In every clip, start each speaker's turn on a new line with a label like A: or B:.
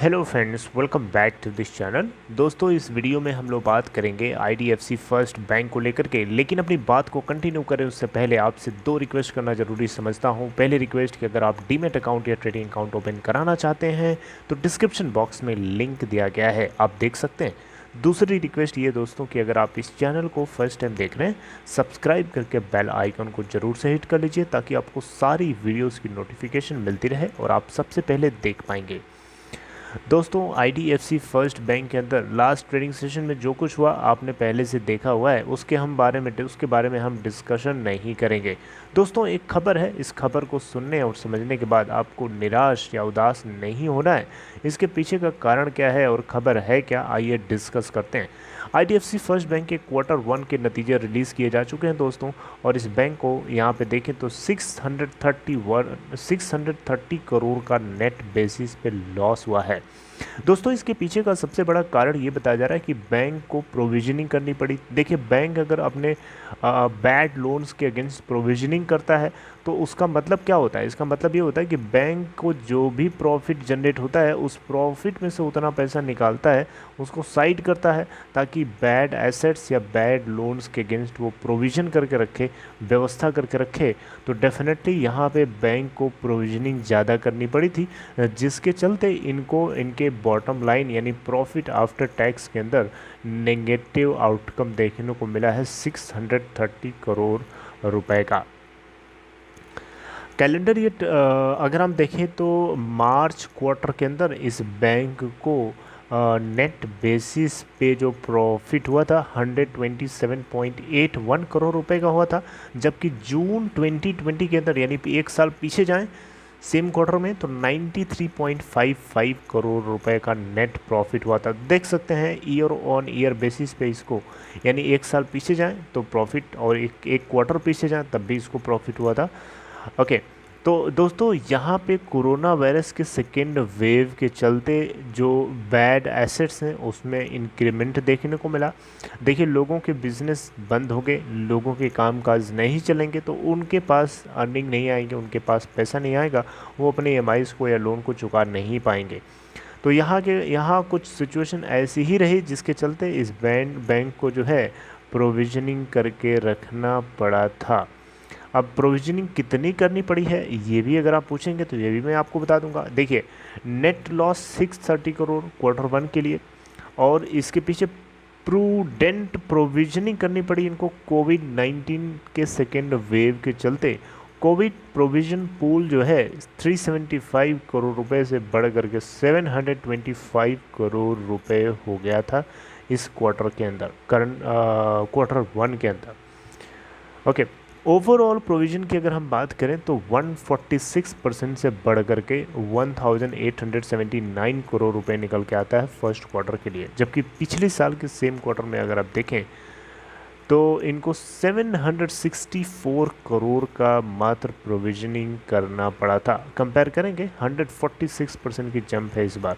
A: Hello friends, welcome back to this channel. दोस्तों, इस video में हम लोग बात करेंगे आईडीएफसी फर्स्ट बैंक को लेकर के। लेकिन अपनी बात को कंटिन्यू करें उससे पहले आपसे दो रिक्वेस्ट करना ज़रूरी समझता हूं। पहली रिक्वेस्ट कि अगर आप डीमैट अकाउंट या ट्रेडिंग अकाउंट ओपन कराना चाहते हैं तो डिस्क्रिप्शन बॉक्स में लिंक दिया गया है, आप देख सकते हैं। दूसरी रिक्वेस्ट ये दोस्तों कि अगर आप इस चैनल को फर्स्ट टाइम देख रहे हैं, सब्सक्राइब करके बेल आइकन को ज़रूर से हिट कर लीजिए ताकि आपको सारी वीडियोज़ की नोटिफिकेशन मिलती रहे और आप सबसे पहले देख पाएंगे। दोस्तों, आईडीएफसी फर्स्ट बैंक के अंदर लास्ट ट्रेडिंग सेशन में जो कुछ हुआ आपने पहले से देखा हुआ है, उसके बारे में हम डिस्कशन नहीं करेंगे। दोस्तों, एक खबर है, इस खबर को सुनने और समझने के बाद आपको निराश या उदास नहीं होना है। इसके पीछे का कारण क्या है और खबर है क्या, आइए डिस्कस करते हैं। आईडीएफसी फर्स्ट बैंक के क्वार्टर 1 के नतीजे रिलीज़ किए जा चुके हैं दोस्तों, और इस बैंक को यहाँ पे देखें तो 630 करोड़ का नेट बेसिस पे लॉस हुआ है। दोस्तों, इसके पीछे का सबसे बड़ा कारण ये बताया जा रहा है कि बैंक को प्रोविजनिंग करनी पड़ी। देखिए, बैंक अगर अपने बैड लोन्स के अगेंस्ट प्रोविजनिंग करता है तो उसका मतलब क्या होता है? इसका मतलब ये होता है कि बैंक को जो भी प्रॉफिट जनरेट होता है उस प्रॉफिट में से उतना पैसा निकालता है, उसको साइड करता है ताकि बैड एसेट्स या बैड लोन्स के अगेंस्ट वो प्रोविज़न करके रखे, व्यवस्था करके रखे। तो डेफिनेटली यहाँ पे बैंक को प्रोविजनिंग ज़्यादा करनी पड़ी थी, जिसके चलते इनको इनके बॉटम लाइन यानी प्रॉफिट आफ्टर टैक्स के अंदर नेगेटिव आउटकम देखने को मिला है 630 करोड़ रुपए का। कैलेंडर ईयर अगर हम देखें तो मार्च क्वार्टर के अंदर इस बैंक को नेट बेसिस पे जो प्रॉफिट हुआ था 127.81 करोड़ रुपए का हुआ था, जबकि जून 2020 के अंदर यानी एक साल पीछे जाएं सेम क्वार्टर में तो 93.55 करोड़ रुपए का नेट प्रॉफिट हुआ था। देख सकते हैं ईयर ऑन ईयर बेसिस पे इसको, यानी एक साल पीछे जाएं तो प्रॉफिट और एक क्वार्टर पीछे जाएं तब भी इसको प्रॉफिट हुआ था। ओके, तो दोस्तों यहाँ पे कोरोना वायरस के सेकेंड वेव के चलते जो बैड एसेट्स हैं उसमें इंक्रीमेंट देखने को मिला। देखिए, लोगों के बिजनेस बंद हो गए, लोगों के कामकाज नहीं चलेंगे तो उनके पास अर्निंग नहीं आएंगे, उनके पास पैसा नहीं आएगा, वो अपने ईएमआईज़ को या लोन को चुका नहीं पाएंगे। तो यहाँ कुछ सिचुएशन ऐसी ही रही जिसके चलते इस बैंक को जो है प्रोविजनिंग करके रखना पड़ा था। अब प्रोविजनिंग कितनी करनी पड़ी है ये भी अगर आप पूछेंगे तो ये भी मैं आपको बता दूंगा। देखिए, नेट लॉस 630 करोड़ क्वार्टर 1 के लिए, और इसके पीछे प्रूडेंट प्रोविजनिंग करनी पड़ी इनको कोविड-19 के सेकेंड वेव के चलते। कोविड प्रोविजन पूल जो है 375 करोड़ रुपए से बढ़ करके 725 करोड़ रुपए हो गया था इस क्वार्टर के अंदर, करंट क्वार्टर 1 के अंदर। ओके, ओवरऑल प्रोविजन की अगर हम बात करें तो 146% से बढ़ करके 1879 करोड़ रुपए निकल के आता है फर्स्ट क्वार्टर के लिए, जबकि पिछले साल के सेम क्वार्टर में अगर आप देखें तो इनको 764 करोड़ का मात्र प्रोविजनिंग करना पड़ा था। कंपेयर करेंगे 146% की जंप है इस बार।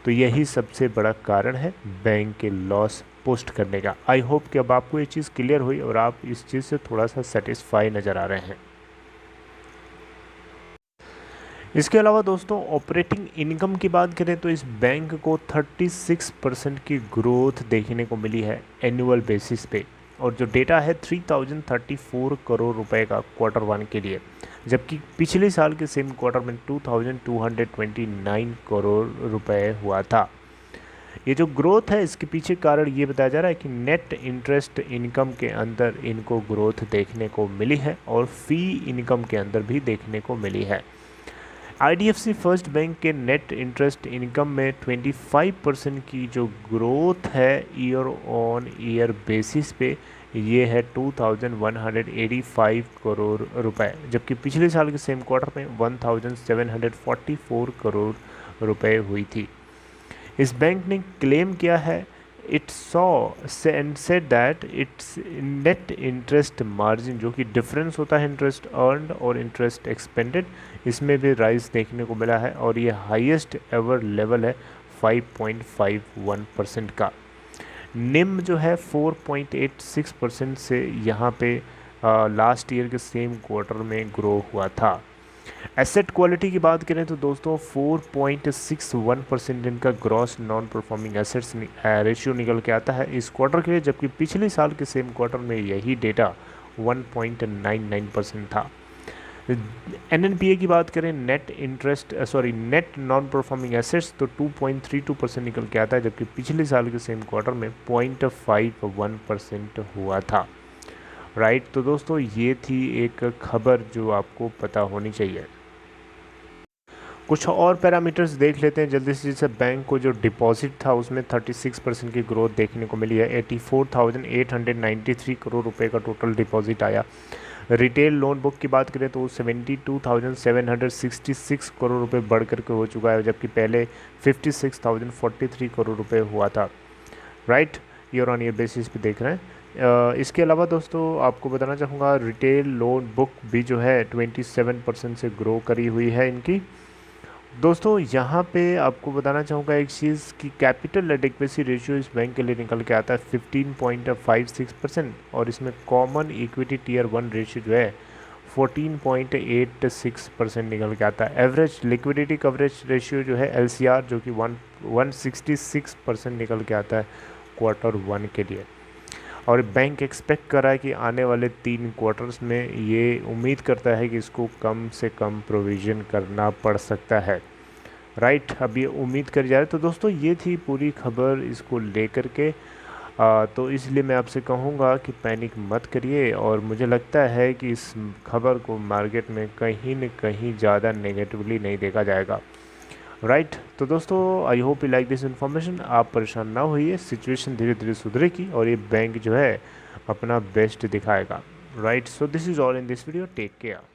A: तो यही सबसे बड़ा कारण है बैंक के लॉस पोस्ट करने का। आई होप कि अब आपको ये चीज़ क्लियर हुई और आप इस चीज़ से थोड़ा सा सेटिस्फाई नज़र आ रहे हैं। इसके अलावा दोस्तों, ऑपरेटिंग इनकम की बात करें तो इस बैंक को 36% की ग्रोथ देखने को मिली है एनुअल बेसिस पे, और जो डेटा है 3034 करोड़ रुपए का क्वार्टर 1 के लिए, जबकि पिछले साल के सेम क्वार्टर में 2229 करोड़ रुपए हुआ था। ये जो ग्रोथ है इसके पीछे कारण ये बताया जा रहा है कि नेट इंटरेस्ट इनकम के अंदर इनको ग्रोथ देखने को मिली है और फी इनकम के अंदर भी देखने को मिली है। आईडीएफसी फर्स्ट बैंक के नेट इंटरेस्ट इनकम में 25% की जो ग्रोथ है ईयर ऑन ईयर बेसिस पे, ये है 2185 करोड़ रुपए, जबकि पिछले साल के सेम क्वार्टर में 1744 करोड़ रुपए हुई थी। इस बैंक ने क्लेम किया है it saw and said that it's net interest margin, जो कि डिफरेंस होता है इंटरेस्ट अर्नड और इंटरेस्ट एक्सपेंडेड, इसमें भी राइज देखने को मिला है और ये हाईएस्ट एवर लेवल है 5.51% का। निम जो है 4.86% से यहाँ पे लास्ट ईयर के सेम क्वार्टर में ग्रो हुआ था। एसेट क्वालिटी की बात करें तो दोस्तों 4.61% इनका gross non performing assets ratio निकल के आता है इस क्वार्टर के लिए, जबकि पिछले साल के सेम क्वार्टर में यही डेटा 1.99% था। एनएनपीए की बात करें, नेट नॉन परफॉर्मिंग एसेट्स, तो 2.32% निकल के आता है, जबकि पिछले साल के सेम क्वार्टर में 0.51% हुआ था। राइट, तो दोस्तों ये थी एक खबर जो आपको पता होनी चाहिए। कुछ और पैरामीटर्स देख लेते हैं जल्दी से। जैसे बैंक को जो डिपॉजिट था उसमें 36% की ग्रोथ देखने को मिली है। 84,893 करोड़ रुपए का टोटल डिपॉजिट आया। रिटेल लोन बुक की बात करें तो 72,766 करोड़ रुपए बढ़ करके हो चुका है, जबकि पहले 56,043 करोड़ रुपए हुआ था। Right, year on year basis पे देख रहे हैं। इसके अलावा दोस्तों आपको बताना चाहूँगा, रिटेल लोन बुक भी जो है 27% से ग्रो करी हुई है इनकी। दोस्तों यहाँ पे आपको बताना चाहूँगा एक चीज़ कि कैपिटल एडिक्वेसी रेशियो इस बैंक के लिए निकल के आता है 15.56%, और इसमें कॉमन इक्विटी टीयर 1 रेशियो जो है 14.86% निकल के आता है। एवरेज लिक्विडिटी कवरेज रेशियो जो है LCR जो कि 166% निकल के आता है Q1 के लिए। और बैंक एक्सपेक्ट कर रहा है कि आने वाले 3 क्वार्टर्स में ये उम्मीद करता है कि इसको कम से कम प्रोविज़न करना पड़ सकता है। राइट, अब ये उम्मीद कर जा रहा है। तो दोस्तों ये थी पूरी खबर इसको लेकर के। तो इसलिए मैं आपसे कहूँगा कि पैनिक मत करिए, और मुझे लगता है कि इस खबर को मार्केट में कहीं न कहीं ज़्यादा नेगेटिवली नहीं देखा जाएगा। राइट, तो दोस्तों I hope you like this information. आप परेशान ना होइए, सिचुएशन धीरे धीरे सुधरेगी और ये बैंक जो है अपना बेस्ट दिखाएगा। Right, so this is all in this video, take care.